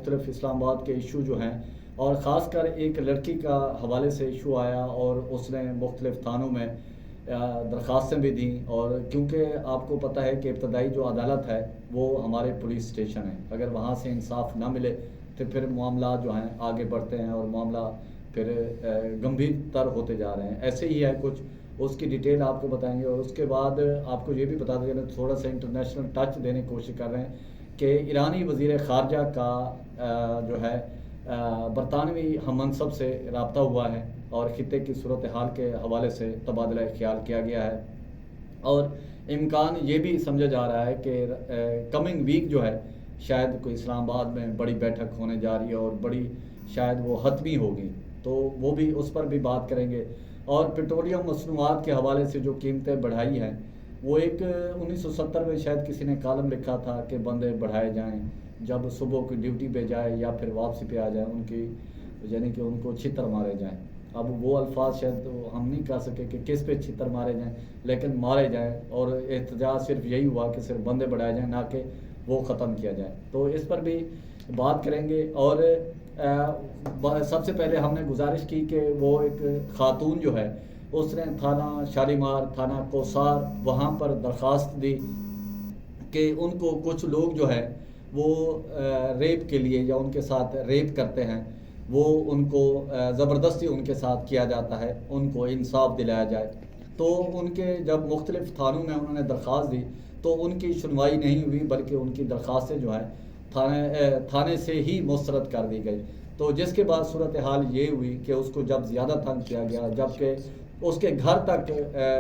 مختلف اسلام آباد کے ایشو جو ہیں، اور خاص کر ایک لڑکی کا حوالے سے ایشو آیا اور اس نے مختلف تھانوں میں درخواستیں بھی دیں، اور کیونکہ آپ کو پتہ ہے کہ ابتدائی جو عدالت ہے وہ ہمارے پولیس اسٹیشن ہے، اگر وہاں سے انصاف نہ ملے تو پھر معاملات جو ہیں آگے بڑھتے ہیں اور معاملہ پھر گمبھیر تر ہوتے جا رہے ہیں۔ ایسے ہی ہے کچھ، اس کی ڈیٹیل آپ کو بتائیں گے، اور اس کے بعد آپ کو یہ بھی بتا دیں، تھوڑا سا انٹرنیشنل ٹچ دینے کی کوشش کر رہے ہیں کہ ایرانی وزیر خارجہ کا جو ہے برطانوی ہم منصب سے رابطہ ہوا ہے اور خطے کی صورتحال کے حوالے سے تبادلہ خیال کیا گیا ہے، اور امکان یہ بھی سمجھا جا رہا ہے کہ کمنگ ویک جو ہے شاید کوئی اسلام آباد میں بڑی بیٹھک ہونے جا رہی ہے اور بڑی شاید وہ حتمی ہوگی، تو وہ بھی اس پر بھی بات کریں گے۔ اور پیٹرولیم مصنوعات کے حوالے سے جو قیمتیں بڑھائی ہیں، وہ ایک 1970 میں شاید کسی نے کالم لکھا تھا کہ بندے بڑھائے جائیں جب صبح کی ڈیوٹی پہ جائے یا پھر واپسی پہ آ جائیں، ان کی یعنی کہ ان کو چھتر مارے جائیں۔ اب وہ الفاظ شاید ہم نہیں کہہ سکے کہ کس پہ چھتر مارے جائیں، لیکن مارے جائیں، اور احتجاج صرف یہی ہوا کہ صرف بندے بڑھائے جائیں، نہ کہ وہ ختم کیا جائے۔ تو اس پر بھی بات کریں گے، اور سب سے پہلے ہم نے گزارش کی کہ وہ ایک خاتون جو ہے اس نے تھانہ شالیمار، تھانہ کوسار، وہاں پر درخواست دی کہ ان کو کچھ لوگ جو ہے وہ ریپ کے لیے یا ان کے ساتھ ریپ کرتے ہیں، وہ ان کو زبردستی ان کے ساتھ کیا جاتا ہے، ان کو انصاف دلایا جائے۔ تو ان کے جب مختلف تھانوں میں انہوں نے درخواست دی تو ان کی سنوائی نہیں ہوئی، بلکہ ان کی درخواستیں جو ہیں تھانے سے ہی مسترد کر دی گئی۔ تو جس کے بعد صورتحال یہ ہوئی کہ اس کو جب زیادہ تنگ کیا گیا، جبکہ اس کے گھر تک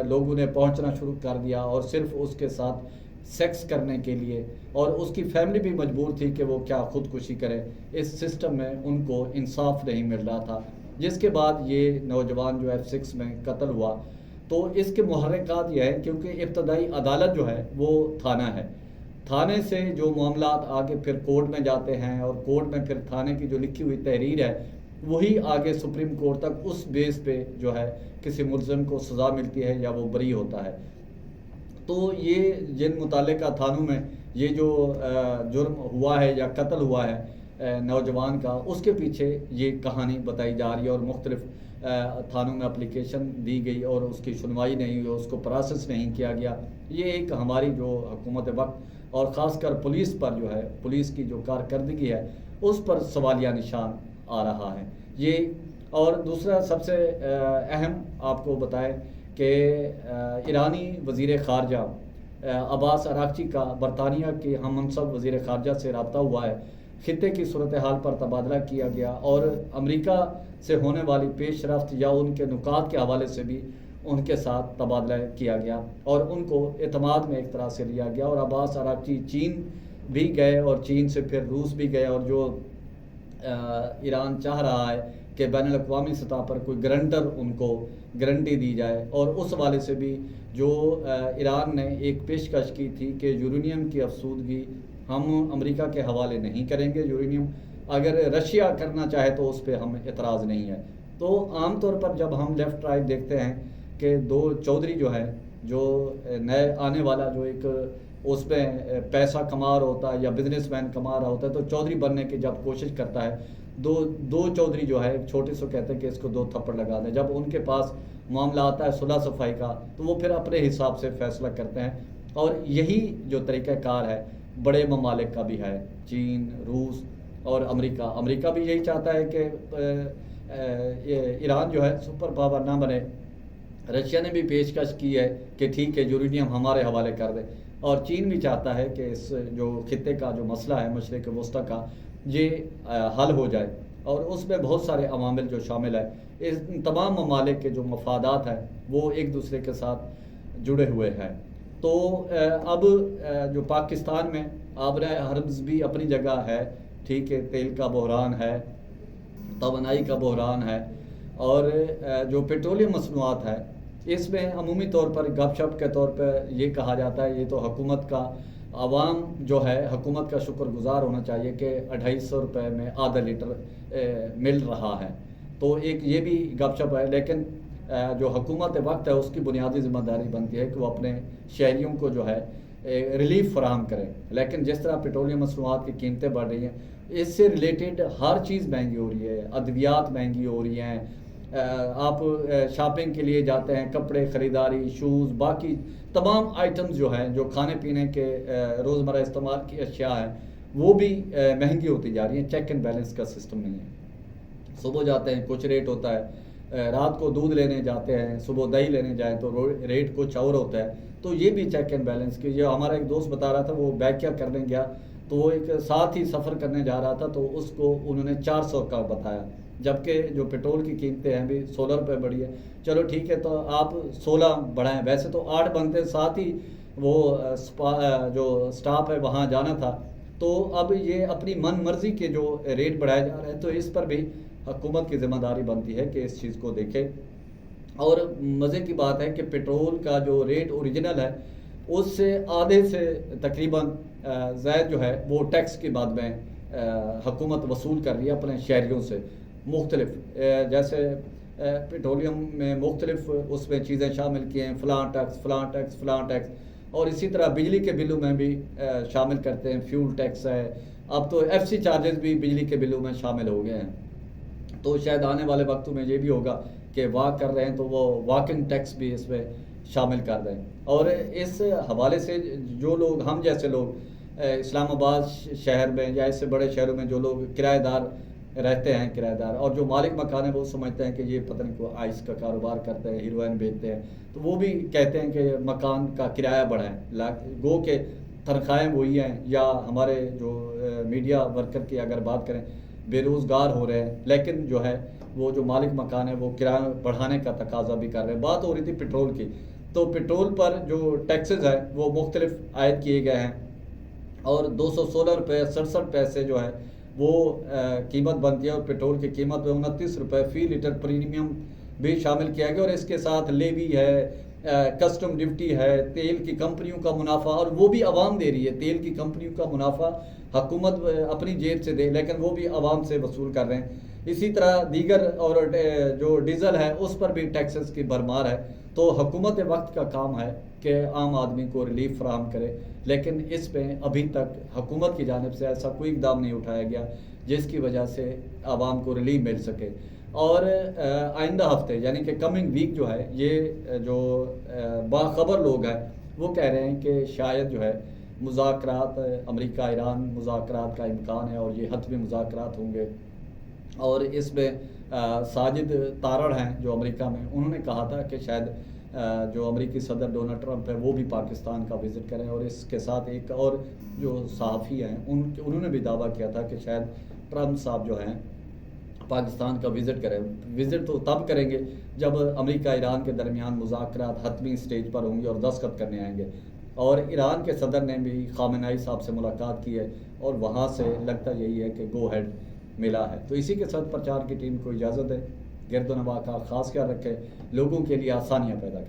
لوگوں نے پہنچنا شروع کر دیا اور صرف اس کے ساتھ سیکس کرنے کے لیے، اور اس کی فیملی بھی مجبور تھی کہ وہ کیا خودکشی کرے، اس سسٹم میں ان کو انصاف نہیں مل رہا تھا، جس کے بعد یہ نوجوان جو F6 میں قتل ہوا۔ تو اس کے محرکات یہ ہیں کیونکہ ابتدائی عدالت جو ہے وہ تھانہ ہے، تھانے سے جو معاملات آگے پھر کورٹ میں جاتے ہیں، اور کورٹ میں پھر تھانے کی جو لکھی ہوئی تحریر ہے وہی آگے سپریم کورٹ تک اس بیس پہ جو ہے کسی ملزم کو سزا ملتی ہے یا وہ بری ہوتا ہے۔ تو یہ جن متعلقہ تھانوں میں یہ جو جرم ہوا ہے یا قتل ہوا ہے نوجوان کا، اس کے پیچھے یہ کہانی بتائی جا رہی ہے، اور مختلف تھانوں میں اپلیکیشن دی گئی اور اس کی سنوائی نہیں ہوئی، اس کو پروسیس نہیں کیا گیا۔ یہ ایک ہماری جو حکومت وقت اور خاص کر پولیس پر جو ہے، پولیس کی جو کارکردگی ہے اس پر سوالیہ نشان آ رہا ہے یہ۔ اور دوسرا سب سے اہم آپ کو بتائیں کہ ایرانی وزیر خارجہ عباس اراغچی کا برطانیہ کے ہم منصب وزیر خارجہ سے رابطہ ہوا ہے، خطے کی صورتحال پر تبادلہ کیا گیا، اور امریکہ سے ہونے والی پیش رفت یا ان کے نکات کے حوالے سے بھی ان کے ساتھ تبادلہ کیا گیا، اور ان کو اعتماد میں ایک طرح سے لیا گیا۔ اور عباس اراغچی چین بھی گئے، اور چین سے پھر روس بھی گئے، اور جو ایران چاہ رہا ہے کہ بین الاقوامی سطح پر کوئی گرنٹر ان کو گارنٹی دی جائے، اور اس حوالے سے بھی جو ایران نے ایک پیشکش کی تھی کہ یورینیم کی افزودگی ہم امریکہ کے حوالے نہیں کریں گے، یورینیم اگر رشیا کرنا چاہے تو اس پہ ہم اعتراض نہیں ہے۔ تو عام طور پر جب ہم لیفٹ رائٹ دیکھتے ہیں کہ دو چودھری جو ہے، جو نئے آنے والا جو ایک اس میں پیسہ کما رہا ہوتا ہے یا بزنس مین کما رہا ہوتا ہے، تو چودھری بننے کی جب کوشش کرتا ہے، دو چودھری جو ہے ایک چھوٹے سے کہتے ہیں کہ اس کو 2 تھپڑ لگا دیں، جب ان کے پاس معاملہ آتا ہے صلح صفائی کا تو وہ پھر اپنے حساب سے فیصلہ کرتے ہیں، اور یہی جو طریقہ کار ہے بڑے ممالک کا بھی ہے، چین، روس اور امریکہ بھی یہی چاہتا ہے کہ ایران جو ہے سپر پاور نہ بنے۔ رشیا نے بھی پیشکش کی ہے کہ ٹھیک ہے یورینیم ہمارے حوالے کر دے، اور چین بھی چاہتا ہے کہ اس جو خطے کا جو مسئلہ ہے مشرق وسطیٰ کا یہ حل ہو جائے، اور اس میں بہت سارے عوامل جو شامل ہیں، اس تمام ممالک کے جو مفادات ہیں وہ ایک دوسرے کے ساتھ جڑے ہوئے ہیں۔ تو اب جو پاکستان میں آبرہ ہرمز بھی اپنی جگہ ہے، ٹھیک ہے، تیل کا بحران ہے، توانائی کا بحران ہے، اور جو پیٹرولیم مصنوعات ہے اس میں عمومی طور پر گپ شپ کے طور پہ یہ کہا جاتا ہے یہ تو حکومت کا، عوام جو ہے حکومت کا شکر گزار ہونا چاہیے کہ 250 روپے میں آدھا لیٹر مل رہا ہے، تو ایک یہ بھی گپ شپ ہے۔ لیکن جو حکومت وقت ہے اس کی بنیادی ذمہ داری بنتی ہے کہ وہ اپنے شہریوں کو جو ہے ریلیف فراہم کرے، لیکن جس طرح پیٹرولیم مصنوعات کی قیمتیں بڑھ رہی ہیں اس سے ریلیٹڈ ہر چیز مہنگی ہو رہی ہے، ادویات مہنگی ہو رہی ہیں، آپ شاپنگ کے لیے جاتے ہیں، کپڑے خریداری، شوز، باقی تمام آئٹمز جو ہیں جو کھانے پینے کے روزمرہ استعمال کی اشیاء ہیں وہ بھی مہنگی ہوتی جا رہی ہیں۔ چیک اینڈ بیلنس کا سسٹم نہیں ہے، صبح جاتے ہیں کچھ ریٹ ہوتا ہے، رات کو دودھ لینے جاتے ہیں، صبح دہی لینے جائیں تو ریٹ کچھ اور ہوتا ہے۔ تو یہ بھی چیک اینڈ بیلنس کی، جو ہمارا ایک دوست بتا رہا تھا وہ بیکیا کرنے گیا تو وہ ایک ساتھ ہی سفر کرنے جا رہا تھا تو اس کو انہوں نے 400 کا بتایا، جبکہ جو پیٹرول کی قیمتیں ہیں بھی 16 روپے بڑھی ہے۔ چلو ٹھیک ہے، تو آپ 16 بڑھائیں، ویسے تو 8 بنتے، ساتھ ہی وہ جو سٹاپ ہے وہاں جانا تھا۔ تو اب یہ اپنی من مرضی کے جو ریٹ بڑھائے جا رہے ہیں تو اس پر بھی حکومت کی ذمہ داری بنتی ہے کہ اس چیز کو دیکھے۔ اور مزے کی بات ہے کہ پیٹرول کا جو ریٹ اوریجنل ہے اس سے آدھے سے تقریباً زائد جو ہے وہ ٹیکس کے بعد میں حکومت وصول کر رہی ہے اپنے شہریوں سے، مختلف جیسے پیٹرولیم میں مختلف اس میں چیزیں شامل کی ہیں، فلاں ٹیکس فلاں ٹیکس فلاں ٹیکس، اور اسی طرح بجلی کے بلوں میں بھی شامل کرتے ہیں، فیول ٹیکس ہے، اب تو ایف سی چارجز بھی بجلی کے بلوں میں شامل ہو گئے ہیں۔ تو شاید آنے والے وقتوں میں یہ بھی ہوگا کہ واک کر رہے ہیں تو وہ واکنگ ٹیکس بھی اس میں شامل کر رہے ہیں۔ اور اس حوالے سے جو لوگ، ہم جیسے لوگ اسلام آباد شہر میں یا اس سے بڑے شہروں میں جو لوگ کرایہ دار رہتے ہیں، کرایہ دار، اور جو مالک مکان ہے وہ سمجھتے ہیں کہ یہ پتہ نہیں کوئی آئس کا کاروبار کرتے ہیں، ہیروئن بیچتے ہیں، تو وہ بھی کہتے ہیں کہ مکان کا کرایہ بڑھائیں، گو کہ تنخواہیں وہی ہیں، یا ہمارے جو میڈیا ورکر کی اگر بات کریں بے روزگار ہو رہے ہیں، لیکن جو ہے وہ جو مالک مکان ہے وہ کرایہ بڑھانے کا تقاضا بھی کر رہے ہیں۔ بات ہو رہی تھی پیٹرول کی، تو پیٹرول پر جو ٹیکسز ہیں وہ مختلف عائد کیے گئے ہیں، اور 216 روپے 67 پیسے جو ہے وہ قیمت بنتی ہے، اور پیٹرول کی قیمت میں 29 روپے فی لیٹر پریمیم بھی شامل کیا گیا، اور اس کے ساتھ لیوی ہے، کسٹم ڈیوٹی ہے، تیل کی کمپنیوں کا منافع، اور وہ بھی عوام دے رہی ہے، تیل کی کمپنیوں کا منافع حکومت اپنی جیب سے دے لیکن وہ بھی عوام سے وصول کر رہے ہیں۔ اسی طرح دیگر اور جو ڈیزل ہے اس پر بھی ٹیکسز کی بھرمار ہے۔ تو حکومت وقت کا کام ہے کہ عام آدمی کو ریلیف فراہم کرے، لیکن اس پہ ابھی تک حکومت کی جانب سے ایسا کوئی اقدام نہیں اٹھایا گیا جس کی وجہ سے عوام کو ریلیف مل سکے۔ اور آئندہ ہفتے یعنی کہ کمنگ ویک جو ہے، یہ جو باخبر لوگ ہیں وہ کہہ رہے ہیں کہ شاید جو ہے مذاکرات، امریکہ ایران مذاکرات کا امکان ہے، اور یہ حتمی مذاکرات ہوں گے۔ اور اس میں ساجد تارڑ ہیں جو امریکہ میں، انہوں نے کہا تھا کہ شاید جو امریکی صدر ڈونلڈ ٹرمپ ہے وہ بھی پاکستان کا وزٹ کریں، اور اس کے ساتھ ایک اور جو صحافی ہیں انہوں نے بھی دعویٰ کیا تھا کہ شاید ٹرمپ صاحب جو ہیں پاکستان کا وزٹ کریں۔ وزٹ تو تب کریں گے جب امریکہ ایران کے درمیان مذاکرات حتمی سٹیج پر ہوں گے اور دستخط کرنے آئیں گے۔ اور ایران کے صدر نے بھی خامنہئی صاحب سے ملاقات کی ہے، اور وہاں سے لگتا یہی ہے کہ گو ہیڈ ملا ہے۔ تو اسی کے ساتھ پرچار کی ٹیم کو اجازت ہے، گرد و نواح کا خاص خیال رکھے، لوگوں کے لیے آسانیاں پیدا کریں۔